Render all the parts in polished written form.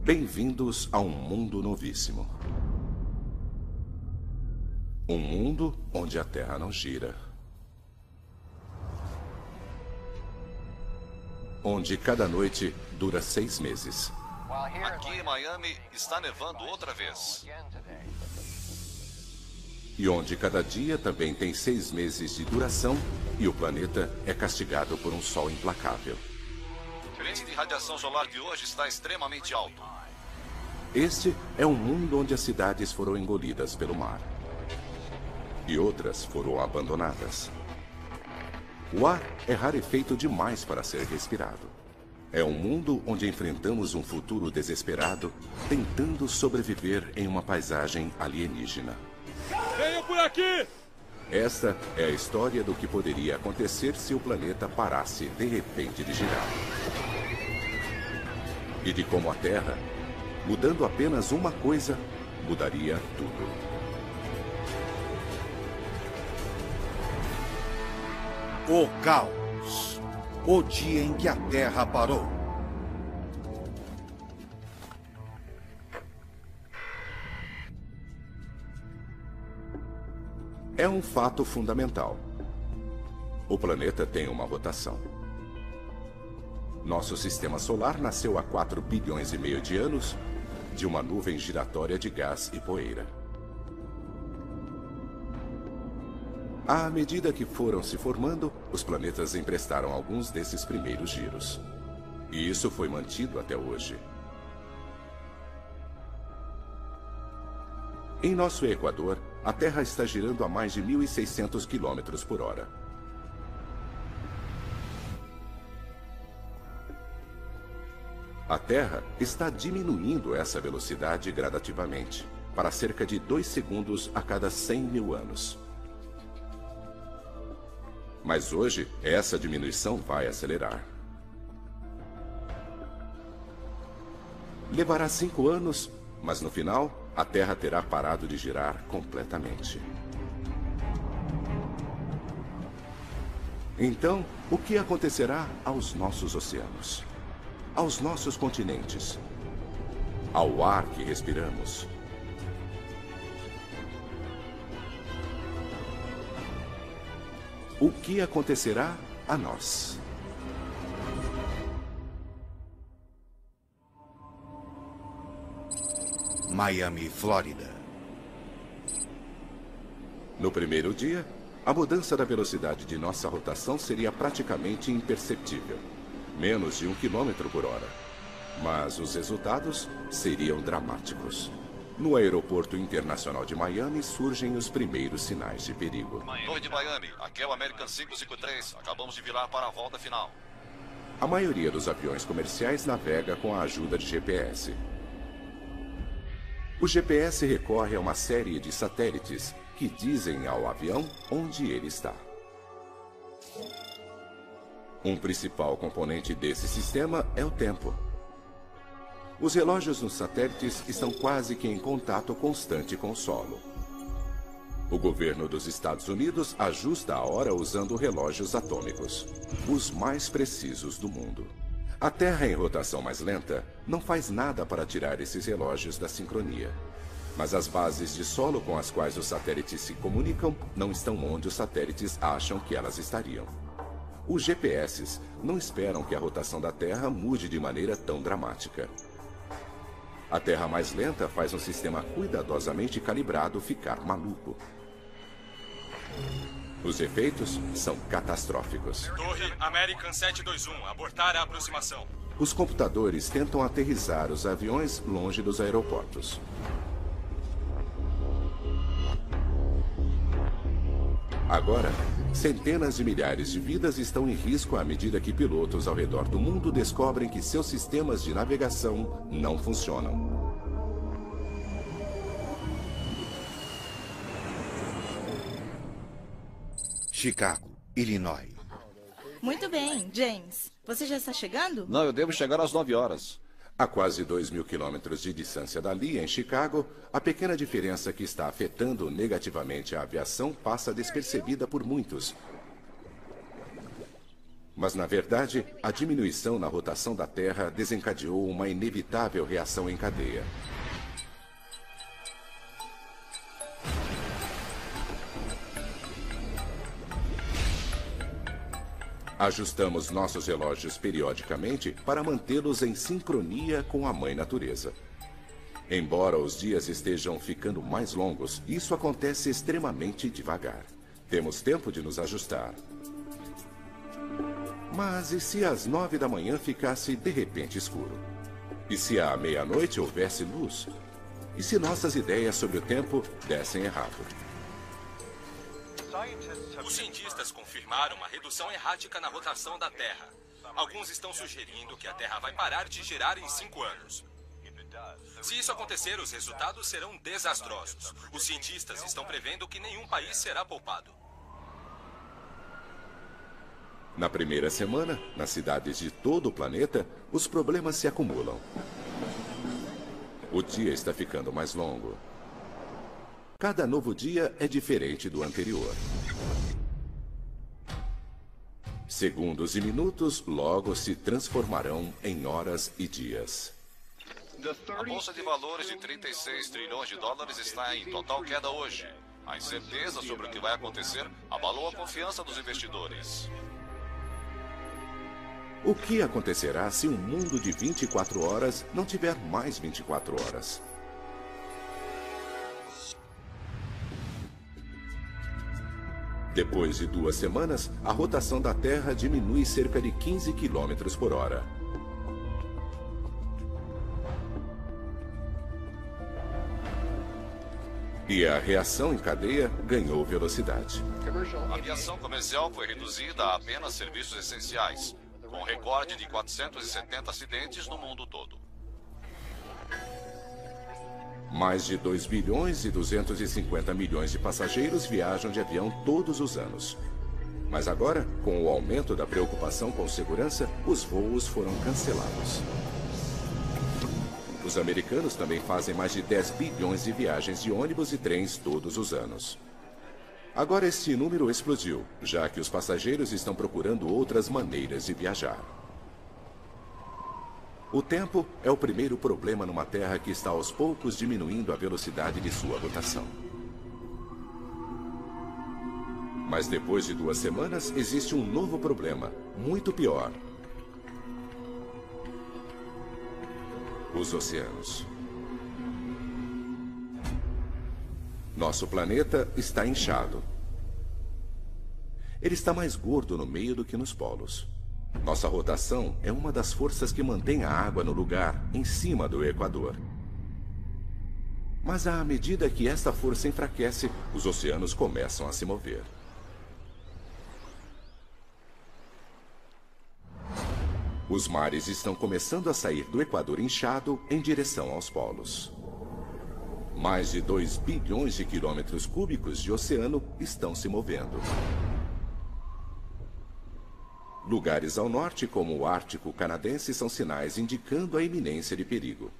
Bem-vindos a um mundo novíssimo. Um mundo onde a Terra não gira. Onde cada noite dura 6 meses. Aqui em Miami está nevando outra vez. E onde cada dia também tem 6 meses de duração e o planeta é castigado por um sol implacável. O índice de radiação solar de hoje está extremamente alto. Este é um mundo onde as cidades foram engolidas pelo mar. E outras foram abandonadas. O ar é rarefeito demais para ser respirado. É um mundo onde enfrentamos um futuro desesperado, tentando sobreviver em uma paisagem alienígena. Venham por aqui! Esta é a história do que poderia acontecer se o planeta parasse de repente de girar. E de como a Terra, mudando apenas uma coisa, mudaria tudo. O caos. O dia em que a Terra parou. É um fato fundamental. O planeta tem uma rotação. Nosso sistema solar nasceu há 4 bilhões e meio de anos de uma nuvem giratória de gás e poeira. À medida que foram se formando, os planetas emprestaram alguns desses primeiros giros. E isso foi mantido até hoje. Em nosso Equador, a Terra está girando a mais de 1.600 km por hora. A Terra está diminuindo essa velocidade gradativamente, para cerca de 2 segundos a cada 100 mil anos. Mas hoje, essa diminuição vai acelerar. Levará 5 anos, mas no final, a Terra terá parado de girar completamente. Então, o que acontecerá aos nossos oceanos? Aos nossos continentes? Ao ar que respiramos? O que acontecerá a nós? Miami, Flórida. No primeiro dia, a mudança da velocidade de nossa rotação seria praticamente imperceptível, menos de 1 km por hora. Mas os resultados seriam dramáticos. No aeroporto internacional de Miami surgem os primeiros sinais de perigo. Torre de Miami, aqui é o American 553. Acabamos de virar para a volta final. A maioria dos aviões comerciais navega com a ajuda de GPS. O GPS recorre a uma série de satélites que dizem ao avião onde ele está. Um principal componente desse sistema é o tempo. Os relógios nos satélites estão quase que em contato constante com o solo. O governo dos Estados Unidos ajusta a hora usando relógios atômicos, os mais precisos do mundo. A Terra em rotação mais lenta não faz nada para tirar esses relógios da sincronia. Mas as bases de solo com as quais os satélites se comunicam não estão onde os satélites acham que elas estariam. Os GPS não esperam que a rotação da Terra mude de maneira tão dramática. A Terra mais lenta faz um sistema cuidadosamente calibrado ficar maluco. Os efeitos são catastróficos. Torre American 721, abortar a aproximação. Os computadores tentam aterrissar os aviões longe dos aeroportos. Agora, centenas de milhares de vidas estão em risco à medida que pilotos ao redor do mundo descobrem que seus sistemas de navegação não funcionam. Chicago, Illinois. Muito bem, James. Você já está chegando? Não, eu devo chegar às 9 horas. A quase 2.000 quilômetros de distância dali, em Chicago, a pequena diferença que está afetando negativamente a aviação passa despercebida por muitos. Mas, na verdade, a diminuição na rotação da Terra desencadeou uma inevitável reação em cadeia. Ajustamos nossos relógios periodicamente para mantê-los em sincronia com a Mãe Natureza. Embora os dias estejam ficando mais longos, isso acontece extremamente devagar. Temos tempo de nos ajustar. Mas e se às 9 da manhã ficasse de repente escuro? E se à meia-noite houvesse luz? E se nossas ideias sobre o tempo dessem errado? Os cientistas confirmaram uma redução errática na rotação da Terra. Alguns estão sugerindo que a Terra vai parar de girar em 5 anos. Se isso acontecer, os resultados serão desastrosos. Os cientistas estão prevendo que nenhum país será poupado. Na primeira semana, nas cidades de todo o planeta, os problemas se acumulam. O dia está ficando mais longo. Cada novo dia é diferente do anterior. Segundos e minutos logo se transformarão em horas e dias. A bolsa de valores de 36 trilhões de dólares está em total queda hoje. A incerteza sobre o que vai acontecer abalou a confiança dos investidores. O que acontecerá se um mundo de 24 horas não tiver mais 24 horas? Depois de 2 semanas, a rotação da Terra diminui cerca de 15 km por hora. E a reação em cadeia ganhou velocidade. A aviação comercial foi reduzida a apenas serviços essenciais, com um recorde de 470 acidentes no mundo todo. Mais de 2 bilhões e 250 milhões de passageiros viajam de avião todos os anos. Mas agora, com o aumento da preocupação com segurança, os voos foram cancelados. Os americanos também fazem mais de 10 bilhões de viagens de ônibus e trens todos os anos. Agora este número explodiu, já que os passageiros estão procurando outras maneiras de viajar. O tempo é o primeiro problema numa Terra que está aos poucos diminuindo a velocidade de sua rotação. Mas depois de 2 semanas, existe um novo problema, muito pior. Os oceanos. Nosso planeta está inchado. Ele está mais gordo no meio do que nos polos. Nossa rotação é uma das forças que mantém a água no lugar, em cima do Equador. Mas à medida que esta força enfraquece, os oceanos começam a se mover. Os mares estão começando a sair do Equador inchado em direção aos polos. Mais de 2 bilhões de quilômetros cúbicos de oceano estão se movendo. Lugares ao norte, como o Ártico canadense, são sinais indicando a iminência de perigo.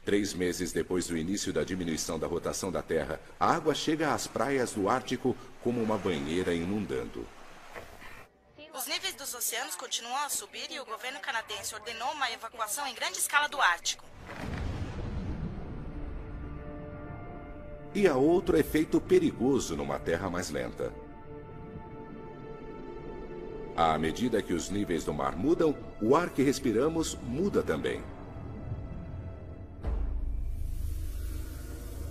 3 meses depois do início da diminuição da rotação da Terra, a água chega às praias do Ártico como uma banheira inundando. Os níveis dos oceanos continuam a subir e o governo canadense ordenou uma evacuação em grande escala do Ártico. E há outro efeito perigoso numa Terra mais lenta. À medida que os níveis do mar mudam, o ar que respiramos muda também.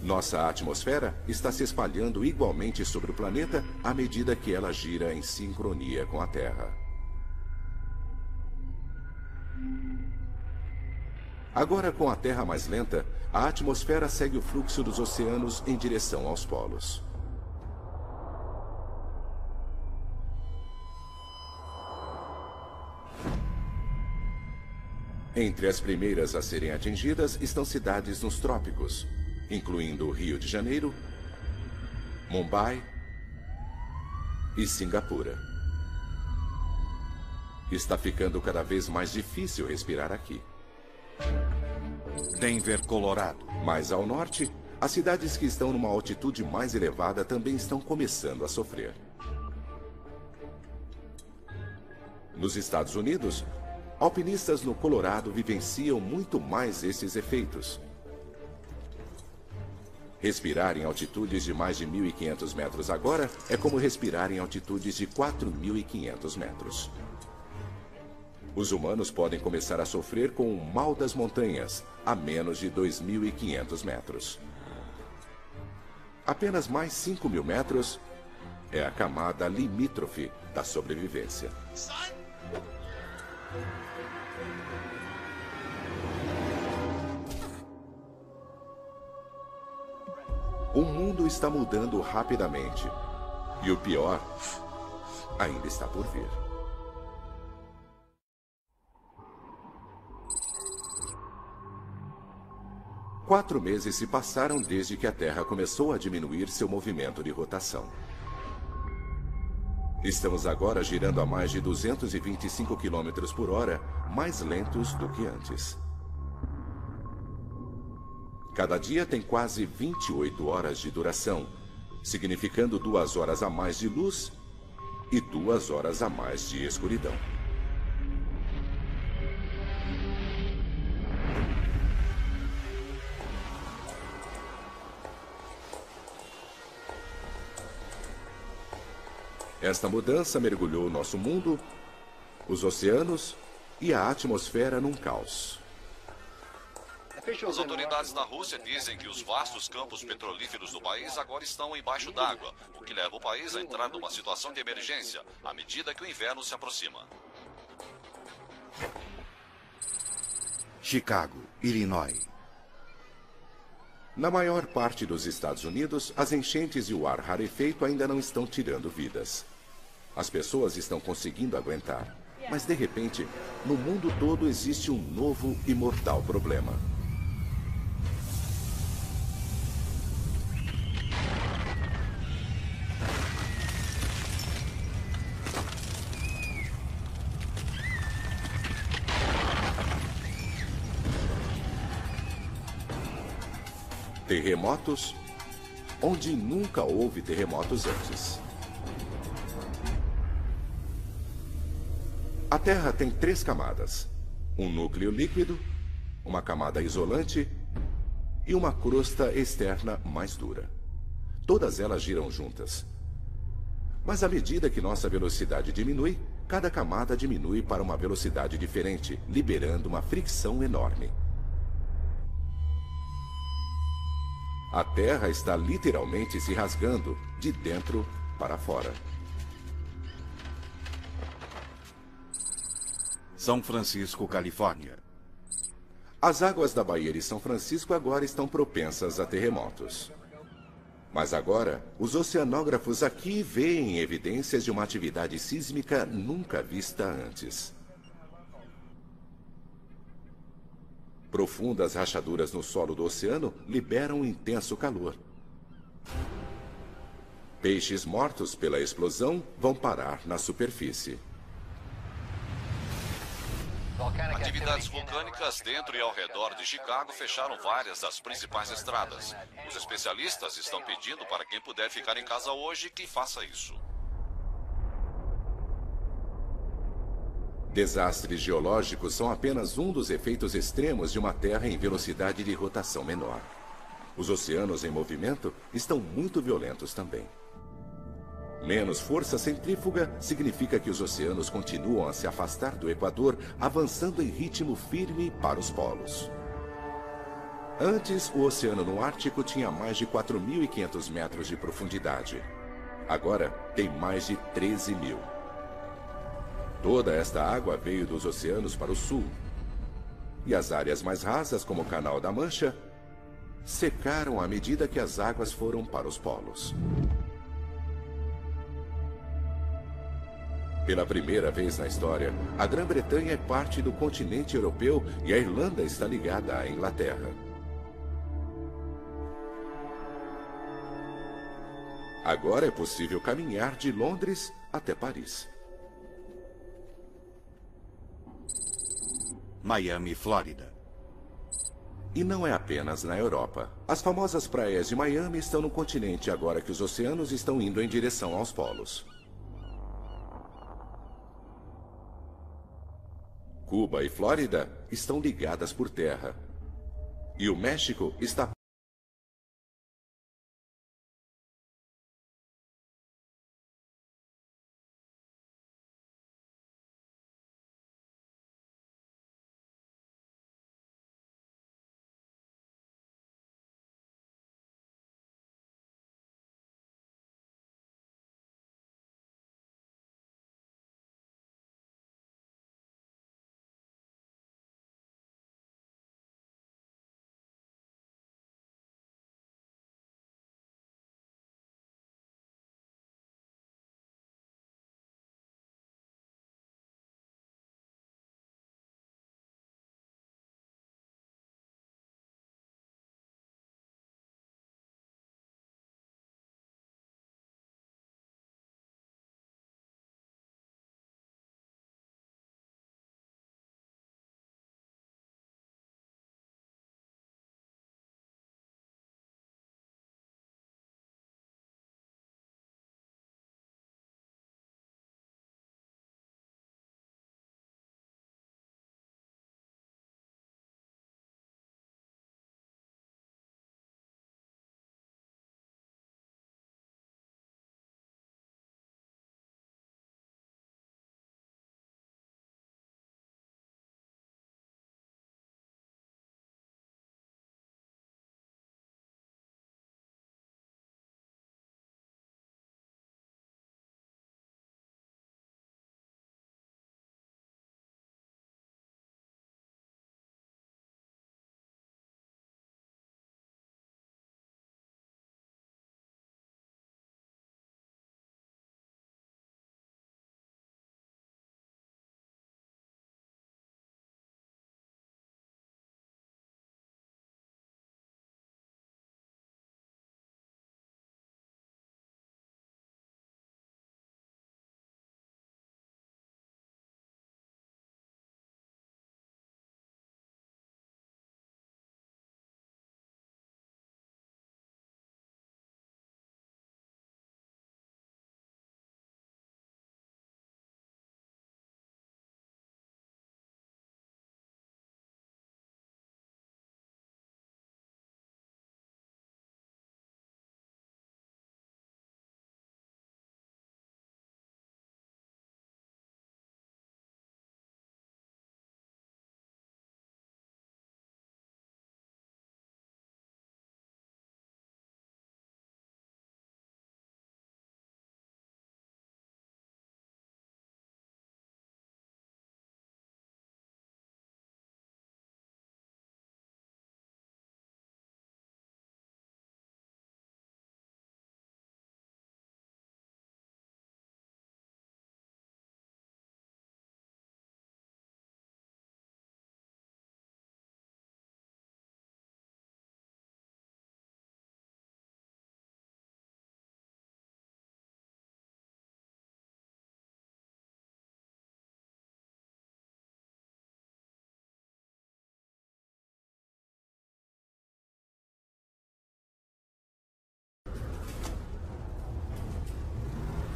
Nossa atmosfera está se espalhando igualmente sobre o planeta à medida que ela gira em sincronia com a Terra. Agora, com a Terra mais lenta, a atmosfera segue o fluxo dos oceanos em direção aos polos. Entre as primeiras a serem atingidas estão cidades nos trópicos, incluindo Rio de Janeiro, Mumbai e Singapura. Está ficando cada vez mais difícil respirar aqui. Denver, Colorado. Mais ao norte, as cidades que estão numa altitude mais elevada também estão começando a sofrer. Nos Estados Unidos, alpinistas no Colorado vivenciam muito mais esses efeitos. Respirar em altitudes de mais de 1.500 metros agora é como respirar em altitudes de 4.500 metros. Os humanos podem começar a sofrer com o mal das montanhas a menos de 2.500 metros. Apenas mais 5.000 metros é a camada limítrofe da sobrevivência. O mundo está mudando rapidamente. E o pior ainda está por vir. Quatro meses se passaram desde que a Terra começou a diminuir seu movimento de rotação. Estamos agora girando a mais de 225 km por hora, mais lentos do que antes. Cada dia tem quase 28 horas de duração, significando 2 horas a mais de luz e 2 horas a mais de escuridão. Esta mudança mergulhou nosso mundo, os oceanos e a atmosfera num caos. As autoridades da Rússia dizem que os vastos campos petrolíferos do país agora estão embaixo d'água, o que leva o país a entrar numa situação de emergência à medida que o inverno se aproxima. Chicago, Illinois. Na maior parte dos Estados Unidos, as enchentes e o ar rarefeito ainda não estão tirando vidas. As pessoas estão conseguindo aguentar, mas de repente, no mundo todo existe um novo e mortal problema. Terremotos, onde nunca houve terremotos antes. A Terra tem 3 camadas: um núcleo líquido, uma camada isolante e uma crosta externa mais dura. Todas elas giram juntas. Mas à medida que nossa velocidade diminui, cada camada diminui para uma velocidade diferente, liberando uma fricção enorme. A Terra está literalmente se rasgando de dentro para fora. São Francisco, Califórnia. As águas da Baía de São Francisco agora estão propensas a terremotos. Mas agora, os oceanógrafos aqui veem evidências de uma atividade sísmica nunca vista antes. Profundas rachaduras no solo do oceano liberam um intenso calor. Peixes mortos pela explosão vão parar na superfície. Atividades vulcânicas dentro e ao redor de Chicago fecharam várias das principais estradas. Os especialistas estão pedindo para quem puder ficar em casa hoje que faça isso. Desastres geológicos são apenas um dos efeitos extremos de uma Terra em velocidade de rotação menor. Os oceanos em movimento estão muito violentos também. Menos força centrífuga significa que os oceanos continuam a se afastar do Equador, avançando em ritmo firme para os polos. Antes, o oceano no Ártico tinha mais de 4.500 metros de profundidade. Agora, tem mais de 13.000. Toda esta água veio dos oceanos para o sul. E as áreas mais rasas, como o Canal da Mancha, secaram à medida que as águas foram para os polos. Pela primeira vez na história, a Grã-Bretanha é parte do continente europeu e a Irlanda está ligada à Inglaterra. Agora é possível caminhar de Londres até Paris. Miami, Flórida. E não é apenas na Europa. As famosas praias de Miami estão no continente agora que os oceanos estão indo em direção aos polos. Cuba e Flórida estão ligadas por terra. E o México está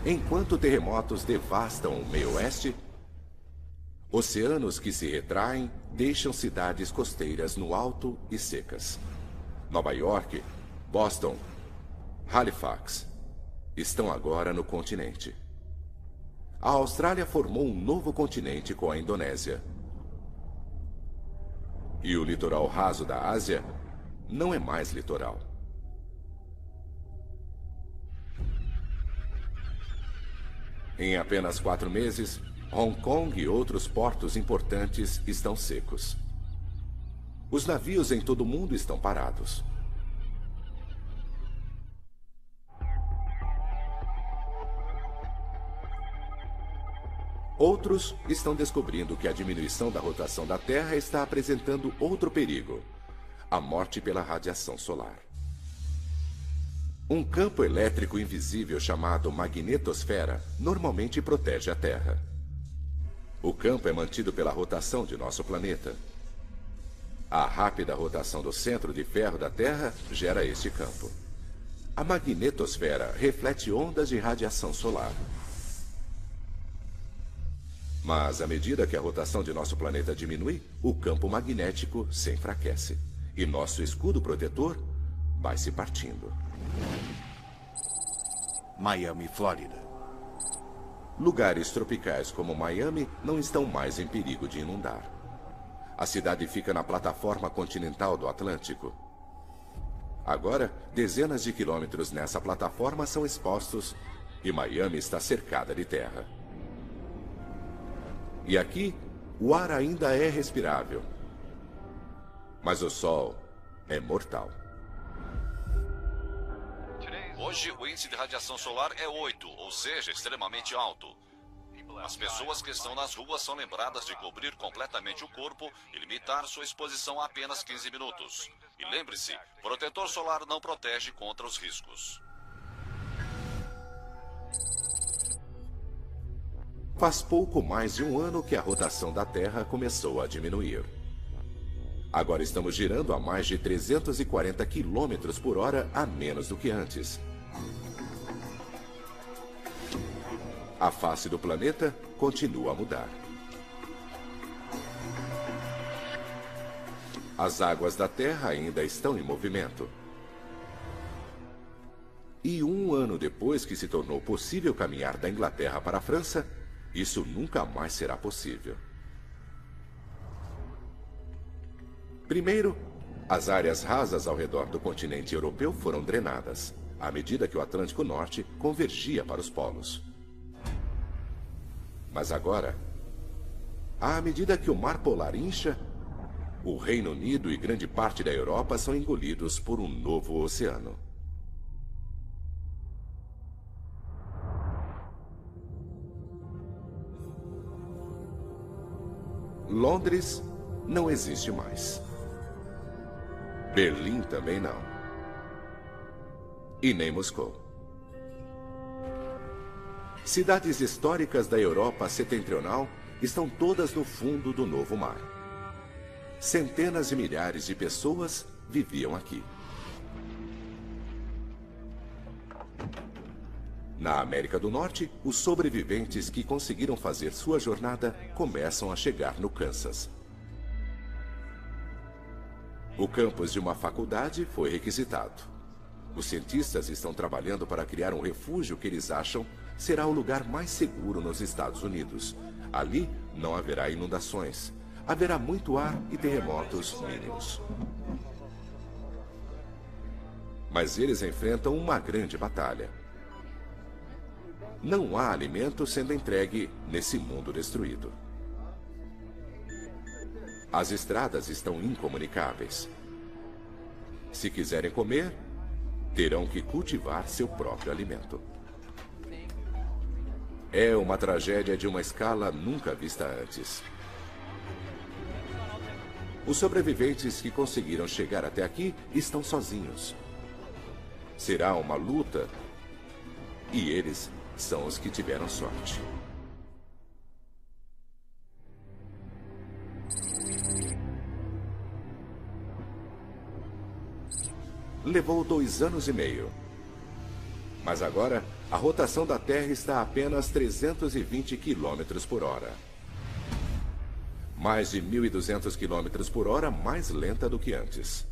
enquanto terremotos devastam o meio-oeste, oceanos que se retraem deixam cidades costeiras no alto e secas. Nova York, Boston, Halifax estão agora no continente. A Austrália formou um novo continente com a Indonésia. E o litoral raso da Ásia não é mais litoral. Em apenas 4 meses, Hong Kong e outros portos importantes estão secos. Os navios em todo o mundo estão parados. Outros estão descobrindo que a diminuição da rotação da Terra está apresentando outro perigo: a morte pela radiação solar. Um campo elétrico invisível chamado magnetosfera normalmente protege a Terra. O campo é mantido pela rotação de nosso planeta. A rápida rotação do centro de ferro da Terra gera este campo. A magnetosfera reflete ondas de radiação solar. Mas à medida que a rotação de nosso planeta diminui, o campo magnético se enfraquece. E nosso escudo protetor vai se partindo. Miami, Flórida. Lugares tropicais como Miami não estão mais em perigo de inundar. A cidade fica na plataforma continental do Atlântico. Agora, dezenas de quilômetros nessa plataforma são expostos e Miami está cercada de terra. E aqui, o ar ainda é respirável. Mas o sol é mortal. Hoje, o índice de radiação solar é 8, ou seja, extremamente alto. As pessoas que estão nas ruas são lembradas de cobrir completamente o corpo e limitar sua exposição a apenas 15 minutos. E lembre-se, protetor solar não protege contra os riscos. Faz pouco mais de um ano que a rotação da Terra começou a diminuir. Agora estamos girando a mais de 340 km por hora a menos do que antes. A face do planeta continua a mudar. As águas da Terra ainda estão em movimento. E um ano depois que se tornou possível caminhar da Inglaterra para a França, isso nunca mais será possível. Primeiro, as áreas rasas ao redor do continente europeu foram drenadas, à medida que o Atlântico Norte convergia para os polos. Mas agora, à medida que o Mar Polar incha, o Reino Unido e grande parte da Europa são engolidos por um novo oceano. Londres não existe mais. Berlim também não. E nem Moscou. Cidades históricas da Europa setentrional estão todas no fundo do novo mar. Centenas de milhares de pessoas viviam aqui. Na América do Norte, os sobreviventes que conseguiram fazer sua jornada começam a chegar no Kansas. O campus de uma faculdade foi requisitado. Os cientistas estão trabalhando para criar um refúgio que eles acham será o lugar mais seguro nos Estados Unidos. Ali não haverá inundações. Haverá muito ar e terremotos mínimos. Mas eles enfrentam uma grande batalha. Não há alimento sendo entregue nesse mundo destruído. As estradas estão incomunicáveis. Se quiserem comer, terão que cultivar seu próprio alimento. É uma tragédia de uma escala nunca vista antes. Os sobreviventes que conseguiram chegar até aqui estão sozinhos. Será uma luta e eles são os que tiveram sorte. Levou 2 anos e meio. Mas agora, a rotação da Terra está a apenas 320 km por hora. Mais de 1.200 km por hora mais lenta do que antes.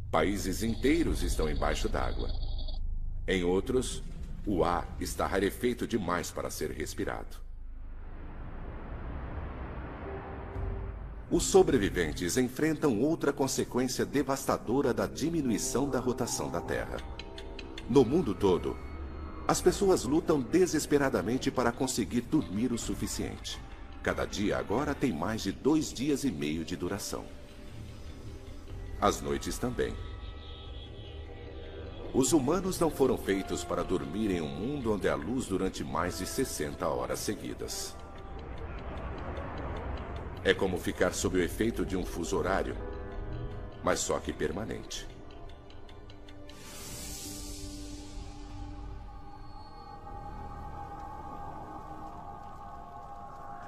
Países inteiros estão embaixo d'água. Em outros, o ar está rarefeito demais para ser respirado. Os sobreviventes enfrentam outra consequência devastadora da diminuição da rotação da Terra. No mundo todo, as pessoas lutam desesperadamente para conseguir dormir o suficiente. Cada dia agora tem mais de 2 dias e meio de duração. As noites também. Os humanos não foram feitos para dormir em um mundo onde há luz durante mais de 60 horas seguidas. É como ficar sob o efeito de um fuso horário, mas só que permanente.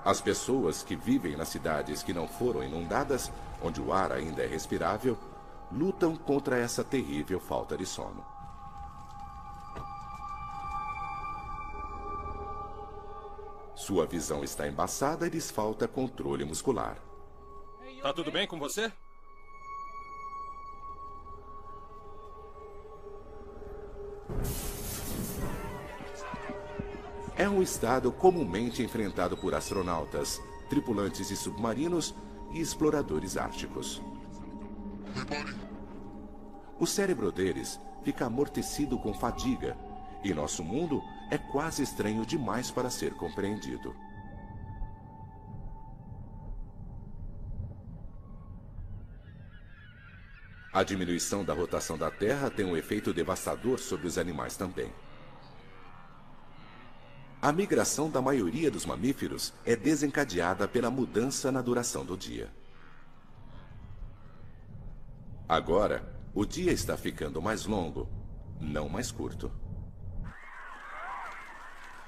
As pessoas que vivem nas cidades que não foram inundadas, onde o ar ainda é respirável, lutam contra essa terrível falta de sono. Sua visão está embaçada e lhes falta controle muscular. Tá tudo bem com você? É um estado comumente enfrentado por astronautas, tripulantes de submarinos e exploradores árticos. O cérebro deles fica amortecido com fadiga, e nosso mundo é quase estranho demais para ser compreendido. A diminuição da rotação da Terra tem um efeito devastador sobre os animais também. A migração da maioria dos mamíferos é desencadeada pela mudança na duração do dia. Agora, o dia está ficando mais longo, não mais curto.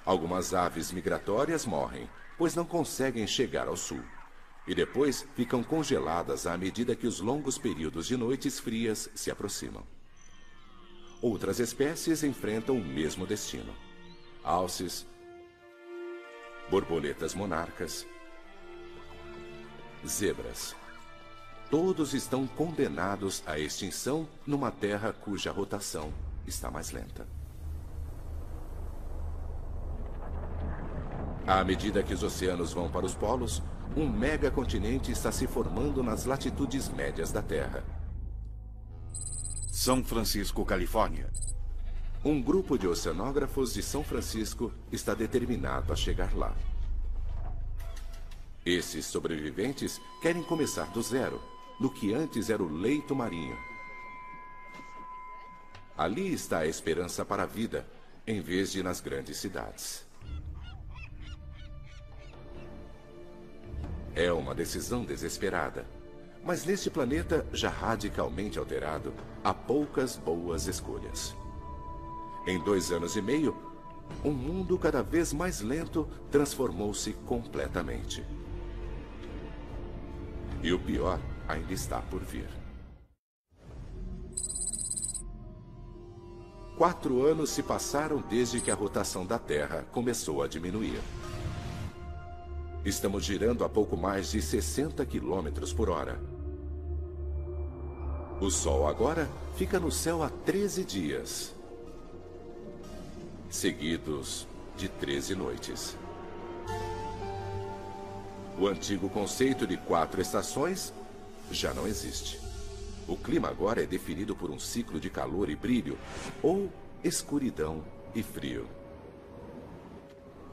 Algumas aves migratórias morrem, pois não conseguem chegar ao sul. E depois ficam congeladas à medida que os longos períodos de noites frias se aproximam. Outras espécies enfrentam o mesmo destino. Alces, borboletas monarcas, zebras. Todos estão condenados à extinção numa Terra cuja rotação está mais lenta. À medida que os oceanos vão para os polos, um megacontinente está se formando nas latitudes médias da Terra. São Francisco, Califórnia. Um grupo de oceanógrafos de São Francisco está determinado a chegar lá. Esses sobreviventes querem começar do zero, no que antes era o leito marinho. Ali está a esperança para a vida, em vez de nas grandes cidades. É uma decisão desesperada, mas neste planeta já radicalmente alterado, há poucas boas escolhas. Em 2 anos e meio, um mundo cada vez mais lento transformou-se completamente. E o pior ainda está por vir. 4 anos se passaram desde que a rotação da Terra começou a diminuir. Estamos girando a pouco mais de 60 quilômetros por hora. O Sol agora fica no céu há 13 dias, seguidos de 13 noites. O antigo conceito de 4 estações já não existe. O clima agora é definido por um ciclo de calor e brilho, ou escuridão e frio.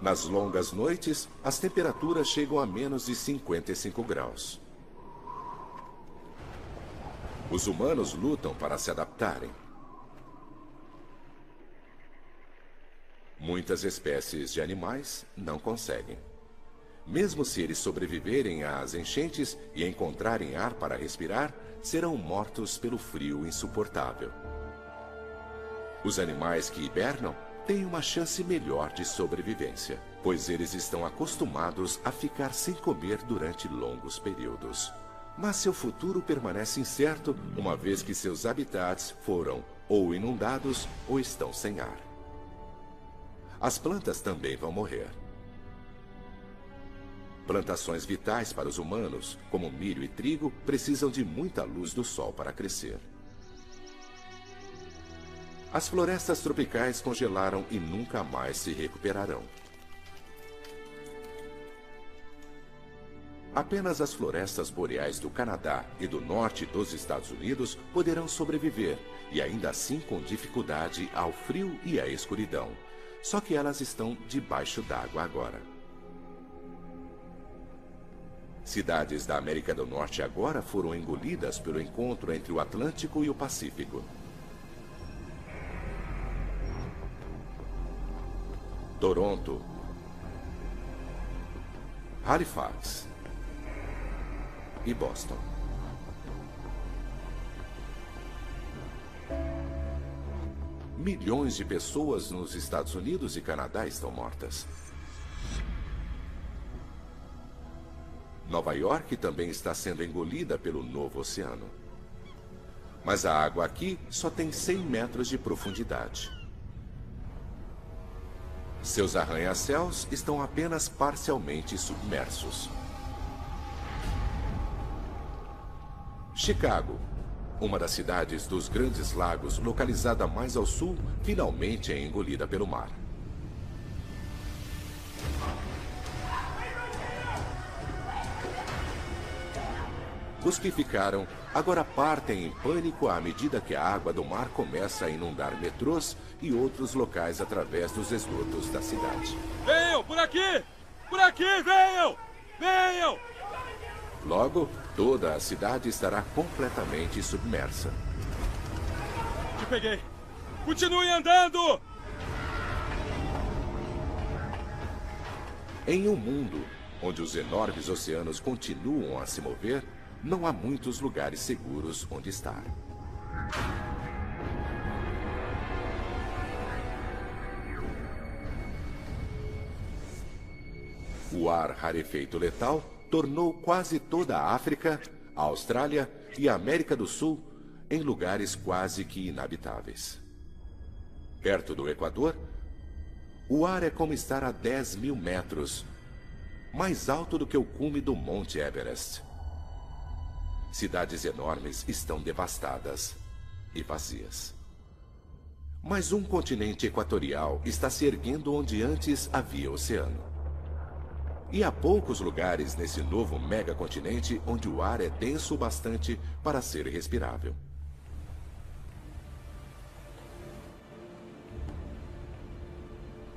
Nas longas noites, as temperaturas chegam a menos de 55 graus. Os humanos lutam para se adaptarem. Muitas espécies de animais não conseguem. Mesmo se eles sobreviverem às enchentes e encontrarem ar para respirar, serão mortos pelo frio insuportável. Os animais que hibernam têm uma chance melhor de sobrevivência, pois eles estão acostumados a ficar sem comer durante longos períodos. Mas seu futuro permanece incerto, uma vez que seus habitats foram ou inundados ou estão sem ar. As plantas também vão morrer. Plantações vitais para os humanos, como milho e trigo, precisam de muita luz do sol para crescer. As florestas tropicais congelaram e nunca mais se recuperarão. Apenas as florestas boreais do Canadá e do norte dos Estados Unidos poderão sobreviver, e ainda assim com dificuldade ao frio e à escuridão. Só que elas estão debaixo d'água agora. Cidades da América do Norte agora foram engolidas pelo encontro entre o Atlântico e o Pacífico. Toronto, Halifax e Boston. Milhões de pessoas nos Estados Unidos e Canadá estão mortas. Nova York também está sendo engolida pelo novo oceano. Mas a água aqui só tem 100 metros de profundidade. Seus arranha-céus estão apenas parcialmente submersos. Chicago, uma das cidades dos Grandes Lagos, localizada mais ao sul, finalmente é engolida pelo mar. Os que ficaram agora partem em pânico à medida que a água do mar começa a inundar metrôs e outros locais através dos esgotos da cidade. Venham, por aqui! Por aqui, venham! Venham! Logo, toda a cidade estará completamente submersa. Te peguei! Continue andando! Em um mundo onde os enormes oceanos continuam a se mover, não há muitos lugares seguros onde estar. O ar rarefeito letal tornou quase toda a África, a Austrália e a América do Sul em lugares quase que inabitáveis. Perto do Equador, o ar é como estar a 10.000 metros, mais alto do que o cume do Monte Everest. Cidades enormes estão devastadas e vazias. Mas um continente equatorial está se erguendo onde antes havia oceano. E há poucos lugares nesse novo megacontinente onde o ar é denso o bastante para ser respirável.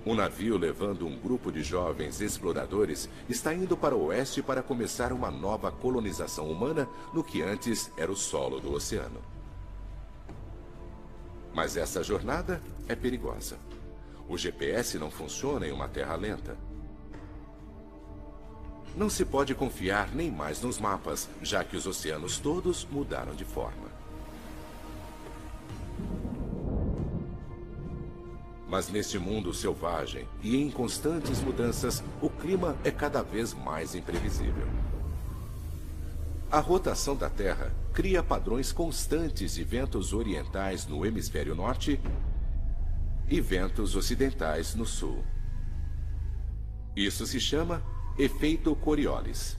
Um navio levando um grupo de jovens exploradores está indo para o oeste para começar uma nova colonização humana no que antes era o solo do oceano. Mas essa jornada é perigosa. O GPS não funciona em uma terra lenta. Não se pode confiar nem mais nos mapas, já que os oceanos todos mudaram de forma. Mas neste mundo selvagem e em constantes mudanças, o clima é cada vez mais imprevisível. A rotação da Terra cria padrões constantes de ventos orientais no hemisfério norte e ventos ocidentais no sul. Isso se chama efeito Coriolis.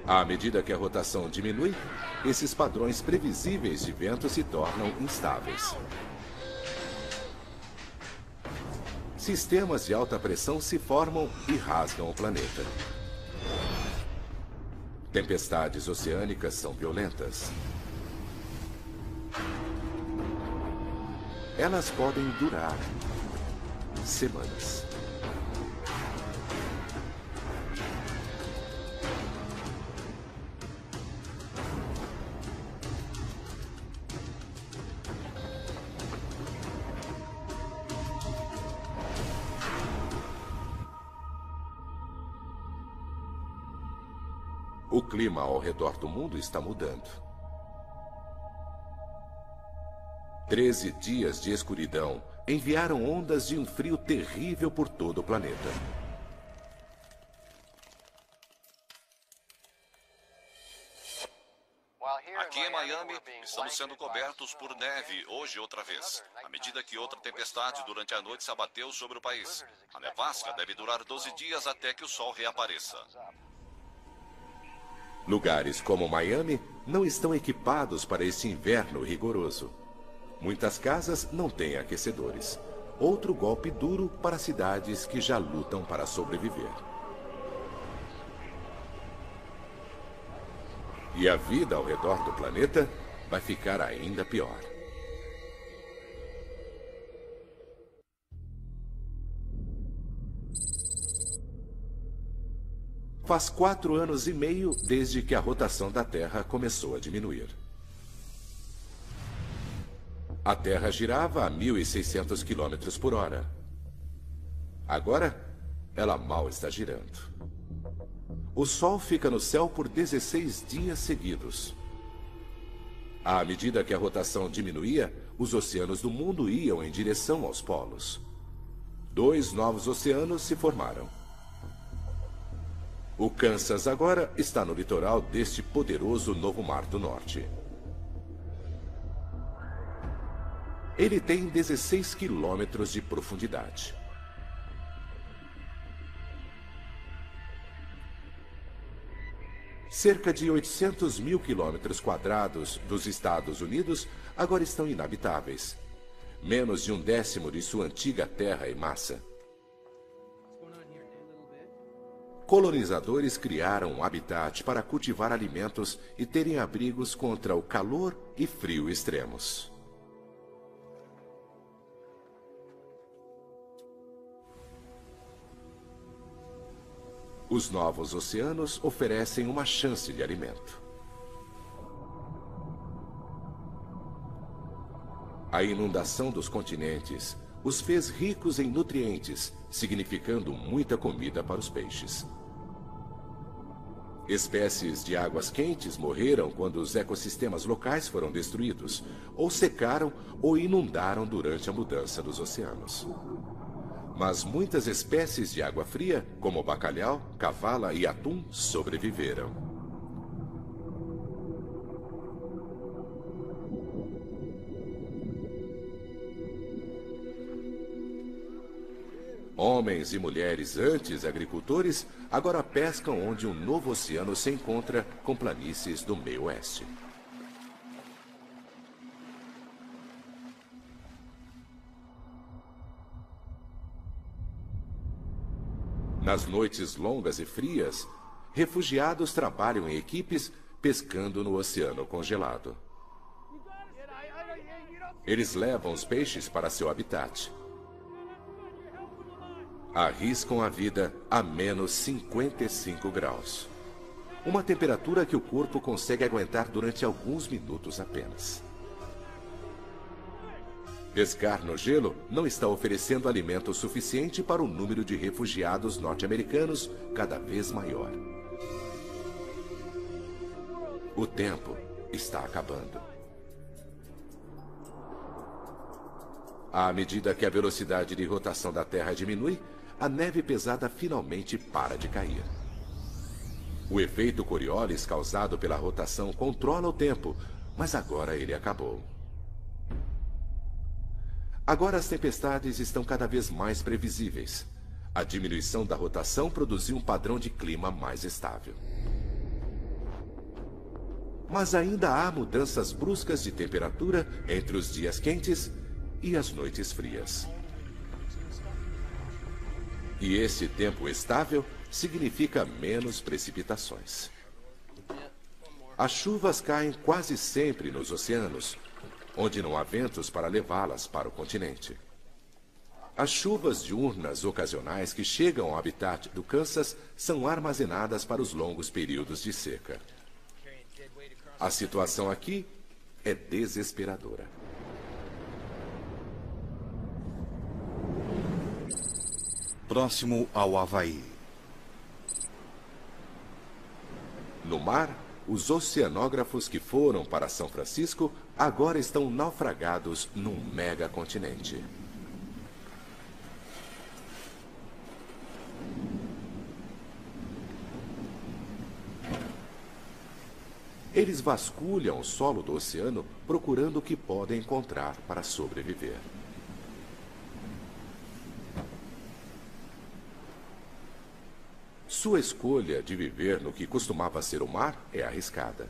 À medida que a rotação diminui, esses padrões previsíveis de vento se tornam instáveis. Sistemas de alta pressão se formam e rasgam o planeta. Tempestades oceânicas são violentas. Elas podem durar semanas. O clima ao redor do mundo está mudando. 13 dias de escuridão enviaram ondas de um frio terrível por todo o planeta. Aqui em Miami, estamos sendo cobertos por neve hoje outra vez, à medida que outra tempestade durante a noite se abateu sobre o país. A nevasca deve durar 12 dias até que o sol reapareça. Lugares como Miami não estão equipados para esse inverno rigoroso. Muitas casas não têm aquecedores. Outro golpe duro para cidades que já lutam para sobreviver. E a vida ao redor do planeta vai ficar ainda pior. Faz 4 anos e meio desde que a rotação da Terra começou a diminuir. A Terra girava a 1.600 km por hora. Agora, ela mal está girando. O Sol fica no céu por 16 dias seguidos. À medida que a rotação diminuía, os oceanos do mundo iam em direção aos polos. 2 novos oceanos se formaram. O Kansas agora está no litoral deste poderoso novo Mar do Norte. Ele tem 16 quilômetros de profundidade. Cerca de 800 mil quilômetros quadrados dos Estados Unidos agora estão inabitáveis. Menos de 1/10 de sua antiga terra e massa. Colonizadores criaram um habitat para cultivar alimentos e terem abrigos contra o calor e frio extremos. Os novos oceanos oferecem uma chance de alimento. A inundação dos continentes os fez ricos em nutrientes, significando muita comida para os peixes. Espécies de águas quentes morreram quando os ecossistemas locais foram destruídos, ou secaram ou inundaram durante a mudança dos oceanos. Mas muitas espécies de água fria, como bacalhau, cavala e atum, sobreviveram. Homens e mulheres antes agricultores agora pescam onde um novo oceano se encontra com planícies do meio oeste. Nas noites longas e frias, refugiados trabalham em equipes pescando no oceano congelado. Eles levam os peixes para seu habitat. Arriscam a vida a menos 55 graus. Uma temperatura que o corpo consegue aguentar durante alguns minutos apenas. Pescar no gelo não está oferecendo alimento suficiente para o número de refugiados norte-americanos cada vez maior. O tempo está acabando. À medida que a velocidade de rotação da Terra diminui, a neve pesada finalmente para de cair. O efeito Coriolis causado pela rotação controla o tempo, mas agora ele acabou. Agora as tempestades estão cada vez mais previsíveis. A diminuição da rotação produziu um padrão de clima mais estável. Mas ainda há mudanças bruscas de temperatura entre os dias quentes e as noites frias. E esse tempo estável significa menos precipitações. As chuvas caem quase sempre nos oceanos, onde não há ventos para levá-las para o continente. As chuvas diurnas ocasionais que chegam ao habitat do Kansas são armazenadas para os longos períodos de seca. A situação aqui é desesperadora. Próximo ao Havaí. No mar, os oceanógrafos que foram para São Francisco agora estão naufragados num megacontinente. Eles vasculham o solo do oceano procurando o que podem encontrar para sobreviver. Sua escolha de viver no que costumava ser o mar é arriscada.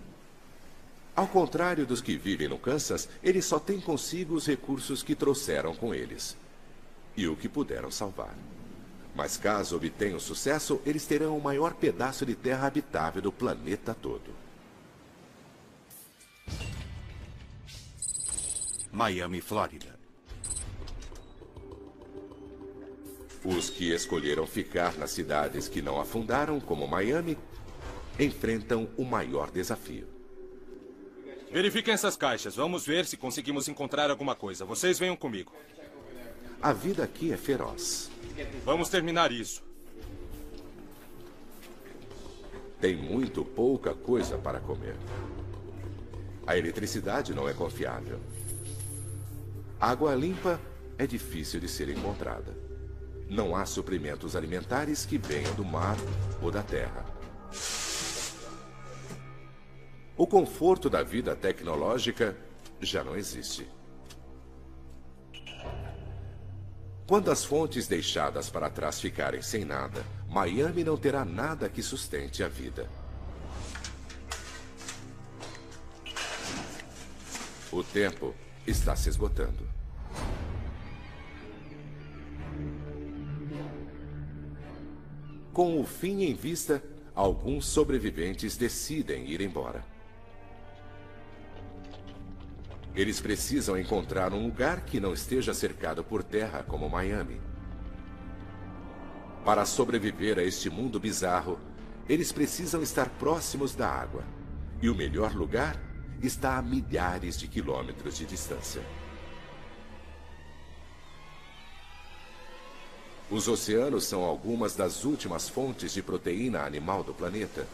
Ao contrário dos que vivem no Kansas, eles só têm consigo os recursos que trouxeram com eles e o que puderam salvar. Mas caso obtenham sucesso, eles terão o maior pedaço de terra habitável do planeta todo. Miami, Flórida. Os que escolheram ficar nas cidades que não afundaram, como Miami, enfrentam o maior desafio. Verifiquem essas caixas. Vamos ver se conseguimos encontrar alguma coisa. Vocês venham comigo. A vida aqui é feroz. Vamos terminar isso. Tem muito pouca coisa para comer. A eletricidade não é confiável. Água limpa é difícil de ser encontrada. Não há suprimentos alimentares que venham do mar ou da terra. O conforto da vida tecnológica já não existe. Quando as fontes deixadas para trás ficarem sem nada, Miami não terá nada que sustente a vida. O tempo está se esgotando. Com o fim em vista, alguns sobreviventes decidem ir embora. Eles precisam encontrar um lugar que não esteja cercado por terra como Miami. Para sobreviver a este mundo bizarro, eles precisam estar próximos da água. E o melhor lugar está a milhares de quilômetros de distância. Os oceanos são algumas das últimas fontes de proteína animal do planeta.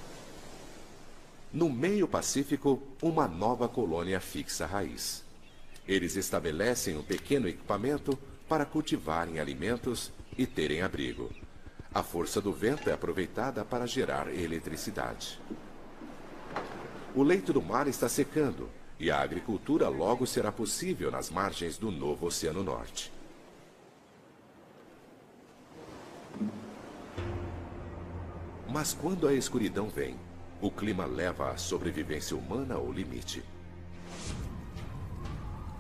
No meio Pacífico, uma nova colônia fixa raiz. Eles estabelecem um pequeno equipamento para cultivarem alimentos e terem abrigo. A força do vento é aproveitada para gerar eletricidade. O leito do mar está secando e a agricultura logo será possível nas margens do novo Oceano Norte. Mas quando a escuridão vem, o clima leva a sobrevivência humana ao limite.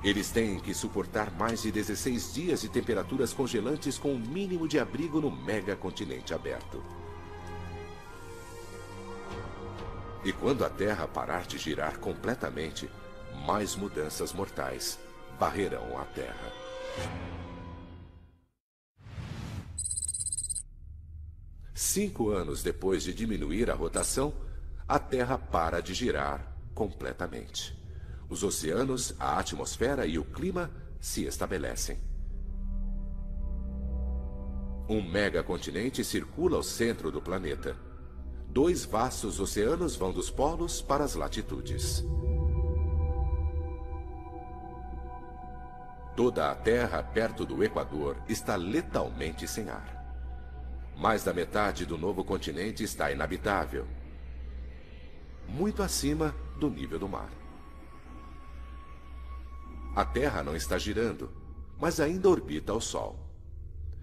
Eles têm que suportar mais de 16 dias de temperaturas congelantes com um mínimo de abrigo no megacontinente aberto. E quando a Terra parar de girar completamente, mais mudanças mortais varrerão a Terra. Cinco anos depois de diminuir a rotação, a Terra para de girar completamente. Os oceanos, a atmosfera e o clima se estabelecem. Um megacontinente circula ao centro do planeta. 2 vastos oceanos vão dos polos para as latitudes. Toda a Terra perto do Equador está letalmente sem ar. Mais da metade do novo continente está inabitável, muito acima do nível do mar. A Terra não está girando, mas ainda orbita ao Sol.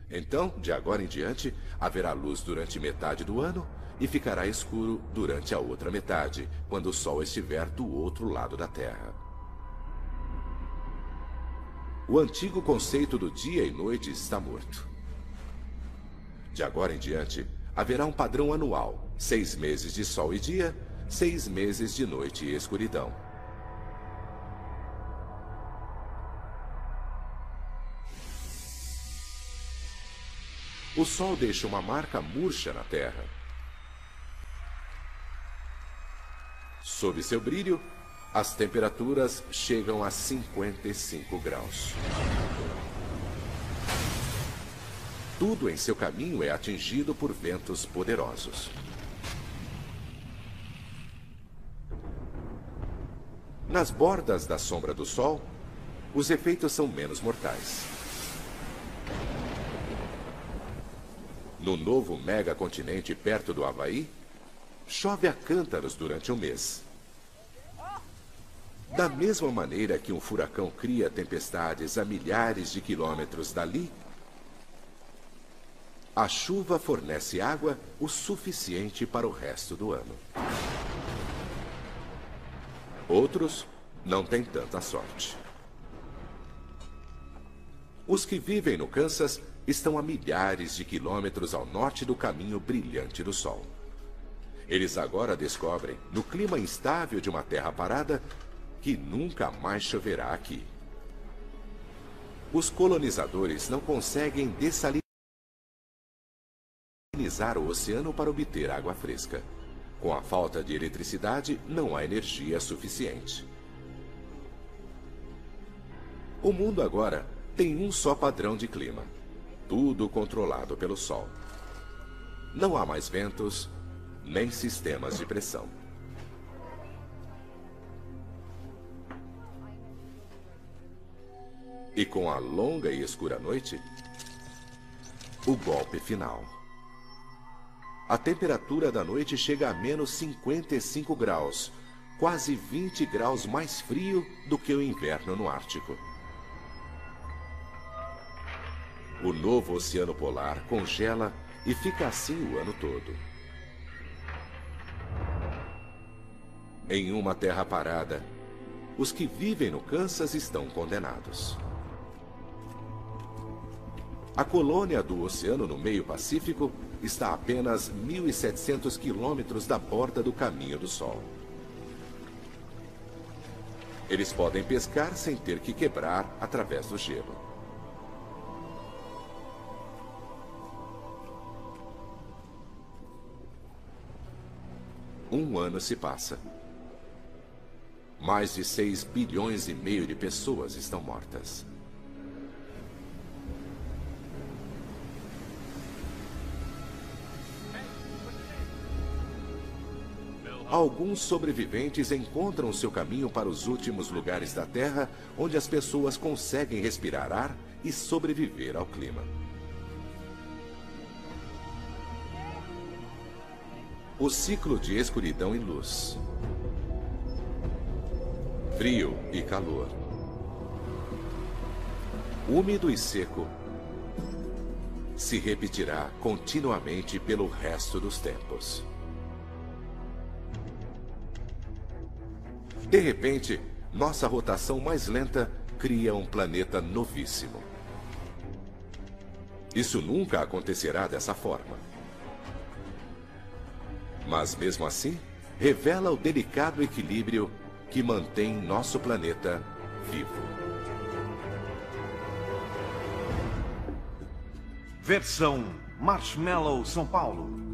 Então, de agora em diante, haverá luz durante metade do ano e ficará escuro durante a outra metade, quando o Sol estiver do outro lado da Terra. O antigo conceito do dia e noite está morto. De agora em diante, haverá um padrão anual: 6 meses de sol e dia, 6 meses de noite e escuridão. O Sol deixa uma marca murcha na Terra. Sob seu brilho, as temperaturas chegam a 55 graus. Tudo em seu caminho é atingido por ventos poderosos. Nas bordas da sombra do Sol, os efeitos são menos mortais. No novo megacontinente perto do Havaí, chove a cântaros durante um mês. Da mesma maneira que um furacão cria tempestades a milhares de quilômetros dali, a chuva fornece água o suficiente para o resto do ano. Outros não têm tanta sorte. Os que vivem no Kansas estão a milhares de quilômetros ao norte do caminho brilhante do Sol. Eles agora descobrem, no clima instável de uma terra parada, que nunca mais choverá aqui. Os colonizadores não conseguem dessalinizar o oceano para obter água fresca. Com a falta de eletricidade, não há energia suficiente. O mundo agora tem um só padrão de clima, tudo controlado pelo Sol. Não há mais ventos, nem sistemas de pressão. E com a longa e escura noite, o golpe final. A temperatura da noite chega a menos 55 graus, quase 20 graus mais frio do que o inverno no Ártico. O novo oceano polar congela e fica assim o ano todo. Em uma terra parada, os que vivem no Kansas estão condenados. A colônia do oceano no meio Pacífico está a apenas 1.700 quilômetros da borda do caminho do Sol. Eles podem pescar sem ter que quebrar através do gelo. Um ano se passa. Mais de 6,5 bilhões de pessoas estão mortas. Alguns sobreviventes encontram seu caminho para os últimos lugares da Terra, onde as pessoas conseguem respirar ar e sobreviver ao clima. O ciclo de escuridão e luz. Frio e calor. Úmido e seco. Se repetirá continuamente pelo resto dos tempos. De repente, nossa rotação mais lenta cria um planeta novíssimo. Isso nunca acontecerá dessa forma. Mas mesmo assim, revela o delicado equilíbrio que mantém nosso planeta vivo. Versão Marshmallow São Paulo.